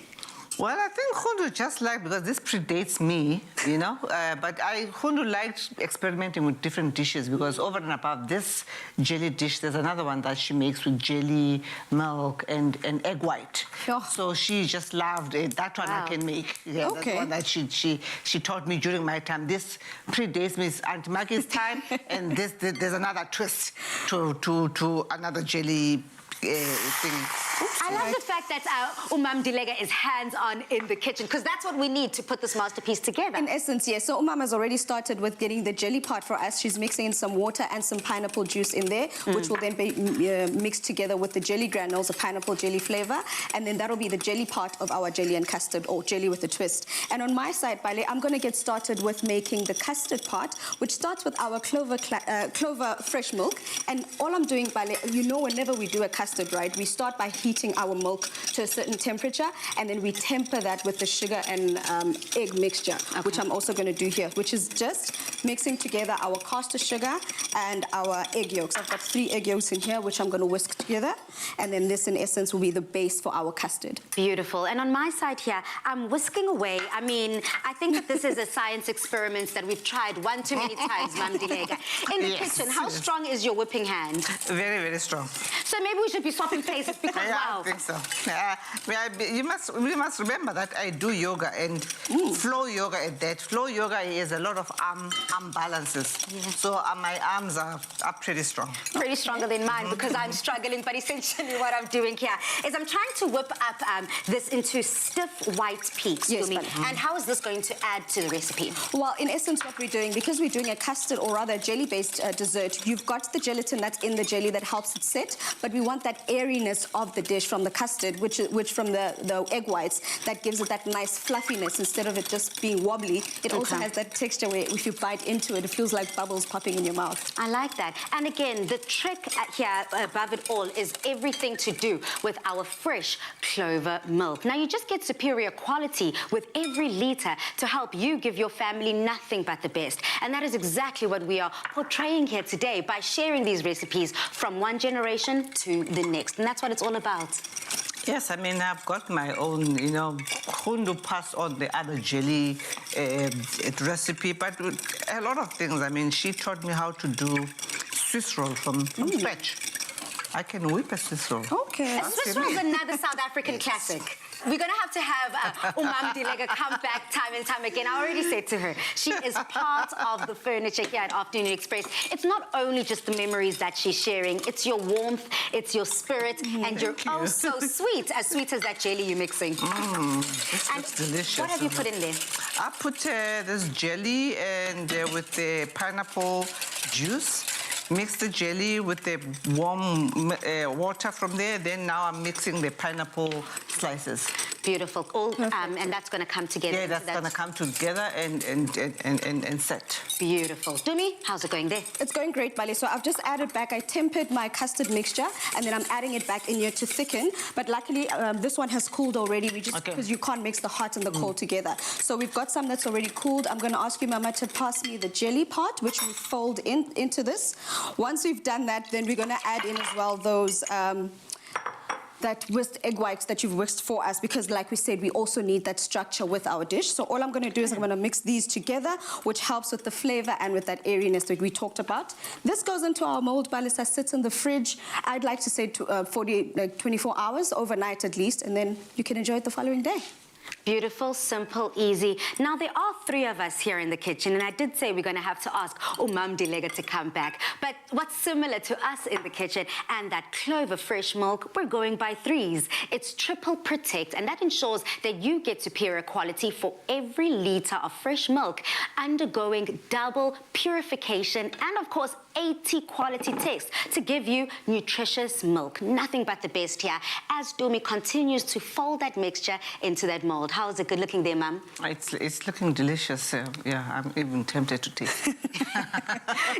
Well, I think Khundu just liked, because this predates me, you know, but Khundu liked experimenting with different dishes because over and above this jelly dish, there's another one that she makes with jelly, milk, and egg white. Oh. So she just loved it. That one I can make. Yeah, okay. That's one that she taught me during my time. This predates me, it's Aunt Maggie's time, and there's another twist to another jelly thing. I love the fact that Ndileka is hands-on in the kitchen, because that's what we need to put this masterpiece together. In essence, yes. So has already started with getting the jelly part for us. She's mixing in some water and some pineapple juice in there, which will then be mixed together with the jelly granules, a pineapple jelly flavor, and then that'll be the jelly part of our jelly and custard, or jelly with a twist. And on my side, Bale, I'm going to get started with making the custard part, which starts with our Clover fresh milk. And all I'm doing, Bale, you know, whenever we do a custard, right, we start by heating our milk to a certain temperature, and then we temper that with the sugar and egg mixture, which I'm also going to do here, which is just mixing together our caster sugar and our egg yolks. I've got 3 egg yolks in here, which I'm going to whisk together, and then this, in essence, will be the base for our custard. Beautiful. And on my side here, I'm whisking away. I mean, I think that this is a science experiment that we've tried one too many times, Ndileka. In the kitchen, how strong is your whipping hand? Very, very strong. So maybe we should be swapping places because, wow. I think so. We must remember that I do yoga, and flow yoga at that. Flow yoga is a lot of arm balances. Yeah. So my arms are pretty strong. Pretty stronger than mine because I'm struggling, but essentially what I'm doing here is I'm trying to whip up this into stiff white peaks. Yes, and how is this going to add to the recipe? Well, in essence, what we're doing, because we're doing a custard or rather jelly-based dessert, you've got the gelatin that's in the jelly that helps it sit, but we want that airiness of the dish from the custard, which from the egg whites, that gives it that nice fluffiness instead of it just being wobbly. It also has that texture where if you bite into it, it feels like bubbles popping in your mouth. I like that. And again, the trick here above it all is everything to do with our fresh Clover milk. Now, you just get superior quality with every litre to help you give your family nothing but the best. And that is exactly what we are portraying here today by sharing these recipes from one generation to the next. And that's what it's all about. Yes, I mean, I've got my own, you know, Khundu passed on the other jelly recipe, but a lot of things. I mean, she taught me how to do Swiss roll from scratch. I can whip a Swiss roll. Okay. A Swiss roll is another South African classic. We're going to have Ndileka come back time and time again. I already said to her, she is part of the furniture here at Afternoon Express. It's not only just the memories that she's sharing, it's your warmth, it's your spirit, and you're oh so sweet as that jelly you're mixing. This looks delicious. What have you put in there? I put this jelly and with the pineapple juice. Mix the jelly with the warm water from there. Then now I'm mixing the pineapple slices. Beautiful. All, and that's going to come together. Yeah, that's going to come together and set. Beautiful. Dumi, how's it going there? It's going great, Bali. So I've just added back, I tempered my custard mixture, and then I'm adding it back in here to thicken. But luckily, this one has cooled already. We just because you can't mix the hot and the cold together. So we've got some that's already cooled. I'm going to ask you, Mama, to pass me the jelly part, which we fold into this. Once we've done that, then we're going to add in as well those that whisked egg whites that you've whisked for us, because like we said, we also need that structure with our dish. So all I'm going to do is I'm going to mix these together, which helps with the flavor and with that airiness that we talked about. This goes into our mold, Balisa, sits in the fridge. I'd like to say 24 hours, overnight at least, and then you can enjoy it the following day. Beautiful, simple, easy. Now, there are 3 of us here in the kitchen, and I did say we're going to have to ask Ndileka to come back. But what's similar to us in the kitchen and that Clover fresh milk, we're going by 3s. It's triple protect, and that ensures that you get superior quality for every litre of fresh milk, undergoing double purification and, of course, 80 quality tests to give you nutritious milk. Nothing but the best here as Dumi continues to fold that mixture into that mold. How is it good looking there, Mum? It's looking delicious. Yeah, I'm even tempted to taste.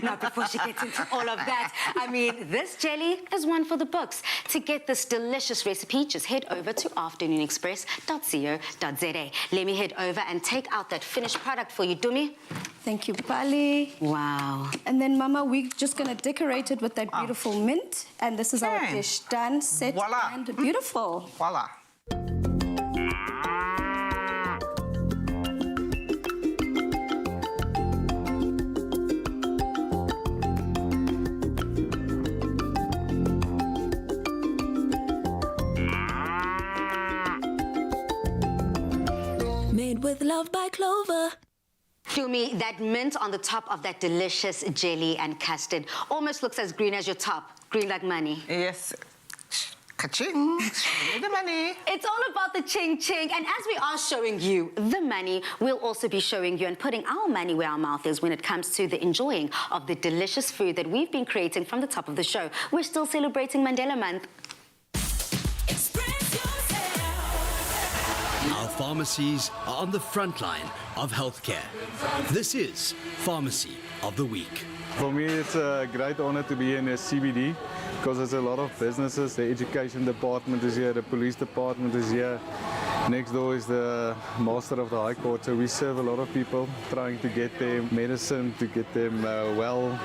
Now, before she gets into all of that, I mean, this jelly is one for the books. To get this delicious recipe, just head over to afternoonexpress.co.za. Let me head over and take out that finished product for you, Dumi. Thank you, Pali. Wow. And then, Mama, we're just going to decorate it with that beautiful mint. And this is our Okay. dish done, set, Voila. and beautiful. Voila. Made with love by Clover. Dumi, that mint on the top of that delicious jelly and custard almost looks as green as your top. Green like money. Yes. Ka-ching. Show me the money. It's all about the ching-ching. And as we are showing you the money, we'll also be showing you and putting our money where our mouth is when it comes to the enjoying of the delicious food that we've been creating from the top of the show. We're still celebrating Mandela Month. Our pharmacies are on the front line of healthcare. This is Pharmacy of the Week. For me, it's a great honor to be in a CBD because there's a lot of businesses. The education department is here, the police department is here. Next door is the master of the High Court. So we serve a lot of people, trying to get them medicine, to get them well.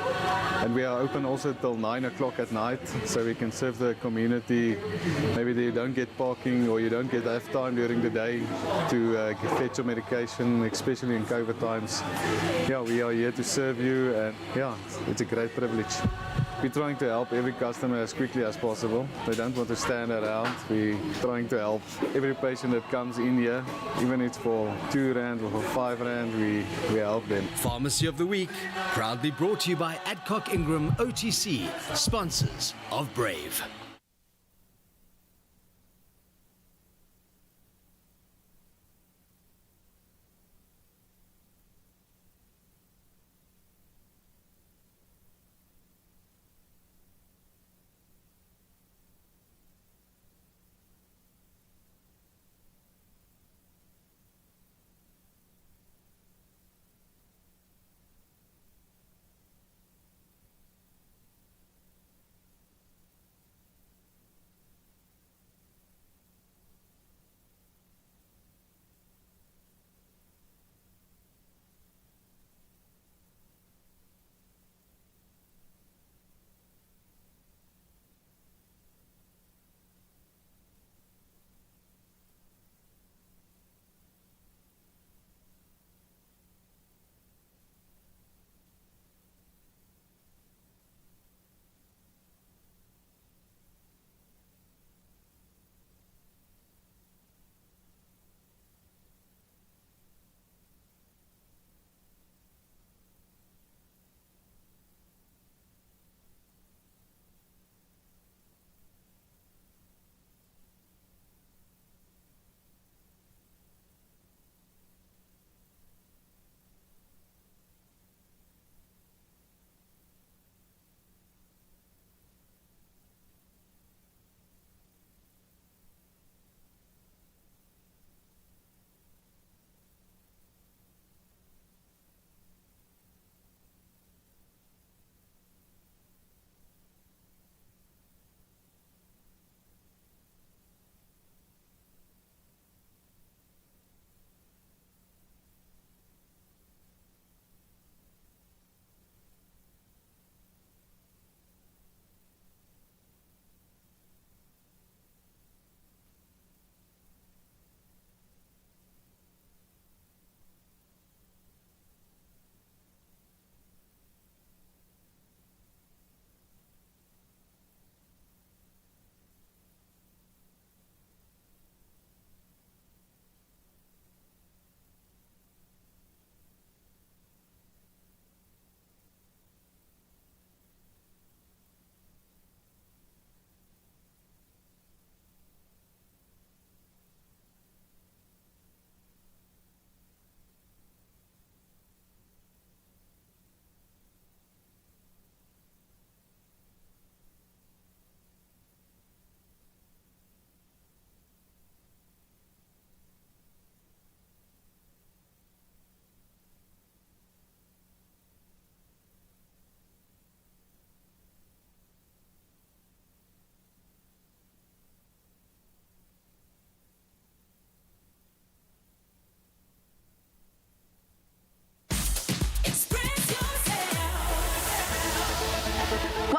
And we are open also till 9 o'clock at night, so we can serve the community. Maybe they don't get parking or you don't get enough time during the day to fetch your medication, especially in COVID times. Yeah, we are here to serve you, and yeah, it's a great privilege. We're trying to help every customer as quickly as possible. They don't want to stand around. We're trying to help every patient that comes in here, even if it's for 2 rand or for 5 rand, we help them. Pharmacy of the Week, proudly brought to you by Adcock Ingram OTC, sponsors of Brave.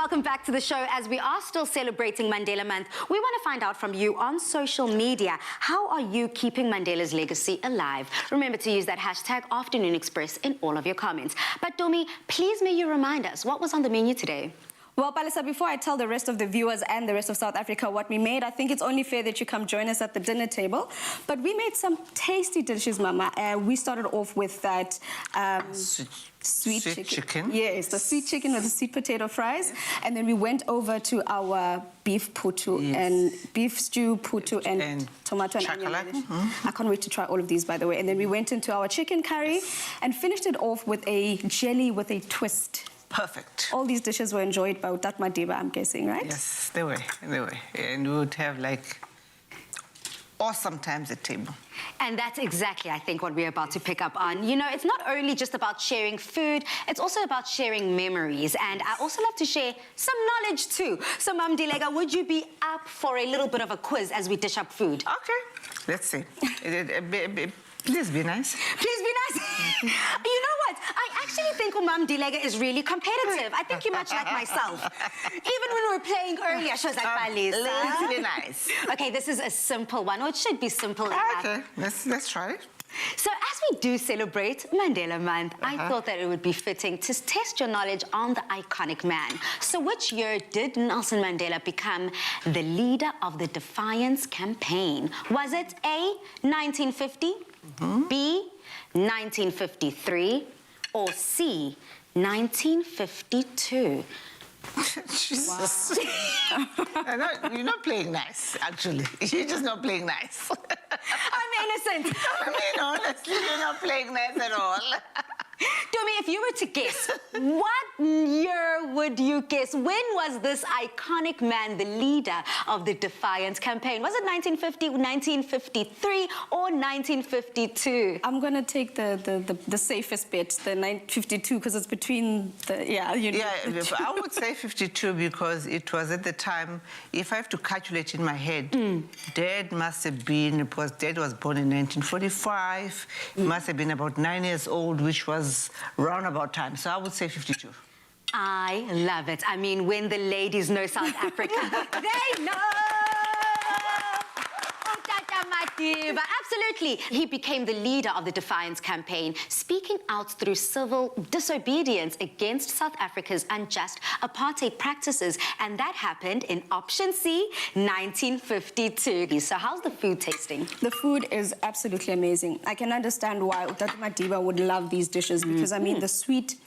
welcome back to the show. As we are still celebrating Mandela Month, we want to find out from you on social media, how are you keeping Mandela's legacy alive? Remember to use that hashtag Afternoon Express in all of your comments. But Domi, please may you remind us, what was on the menu today? Well, Palisa, before I tell the rest of the viewers and the rest of South Africa what we made, I think it's only fair that you come join us at the dinner table. But we made some tasty dishes, Mama. We started off with that sweet chicken. Yes, the sweet chicken with the sweet potato fries. And then we went over to our beef phuthu and beef stew, phuthu and tomato and onion relish. I can't wait to try all of these, by the way. And then we went into our chicken curry and finished it off with a jelly with a twist. Perfect. All these dishes were enjoyed by that Madiba, I'm guessing, right? Yes, they were. And we would have like awesome times at table. And that's exactly, I think, what we're about to pick up on. You know, it's not only just about sharing food, it's also about sharing memories. And I also love to share some knowledge too. So, Mam Ndileka, would you be up for a little bit of a quiz as we dish up food? Okay, let's see. Please be nice. Please be nice. You know what? I actually think Mam Ndileka is really competitive. I think you're much like myself. Even when we were playing earlier, she was like, Palisa. Let's be nice. Okay, this is a simple one, or it should be simple enough. Okay, let's try it. So as we do celebrate Mandela Month, I thought that it would be fitting to test your knowledge on the iconic man. So which year did Nelson Mandela become the leader of the Defiance Campaign? Was it A, 1950, B, 1953, or C, 1952? Jesus. You're not playing nice, actually. You're just not playing nice. I'm innocent. I mean, honestly, you're not playing nice at all. Domi, if you were to guess, what year would you guess? When was this iconic man the leader of the Defiance Campaign? Was it 1950, 1953, or 1952? I'm going to take the safest bet, the 1952, because it's between the, I would say 52 because it was at the time, if I have to calculate in my head, Dad must have been, because Dad was born in 1945, must have been about 9 years old, which was roundabout time. So I would say 52. I love it. I mean, when the ladies know South Africa, they know! Oh, Tata Madiba. Absolutely. He became the leader of the Defiance Campaign, speaking out through civil disobedience against South Africa's unjust apartheid practices. And that happened in option C, 1952. So how's the food tasting? The food is absolutely amazing. I can understand why Tata Madiba would love these dishes because, I mean, the sweet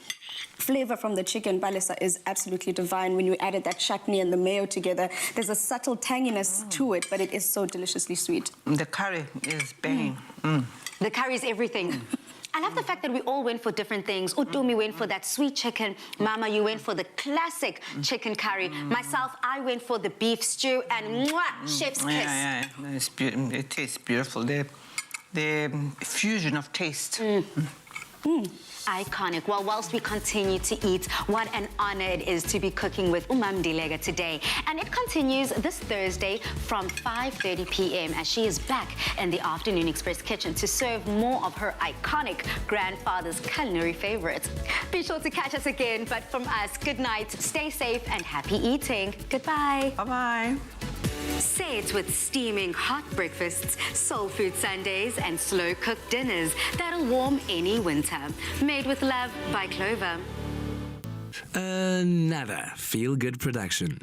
flavor from the chicken, Palisa, is absolutely divine. When you added that chutney and the mayo together, there's a subtle tanginess to it, but it is so deliciously sweet. The curry is banging. The curry is everything. I love the fact that we all went for different things. Utumi went for that sweet chicken. Mama, you went for the classic chicken curry. Myself, I went for the beef stew. And chef's kiss. Yeah. It tastes beautiful. The fusion of taste. Iconic. Well, whilst we continue to eat, what an honor it is to be cooking with Mam Ndileka today. And it continues this Thursday from 5:30 p.m. as she is back in the Afternoon Express kitchen to serve more of her iconic grandfather's culinary favorites. Be sure to catch us again, but from us, good night, stay safe, and happy eating. Goodbye. Bye-bye. Say it with steaming hot breakfasts, soul food Sundays, and slow-cooked dinners that'll warm any winter. Made with love by Clover. Another feel-good production.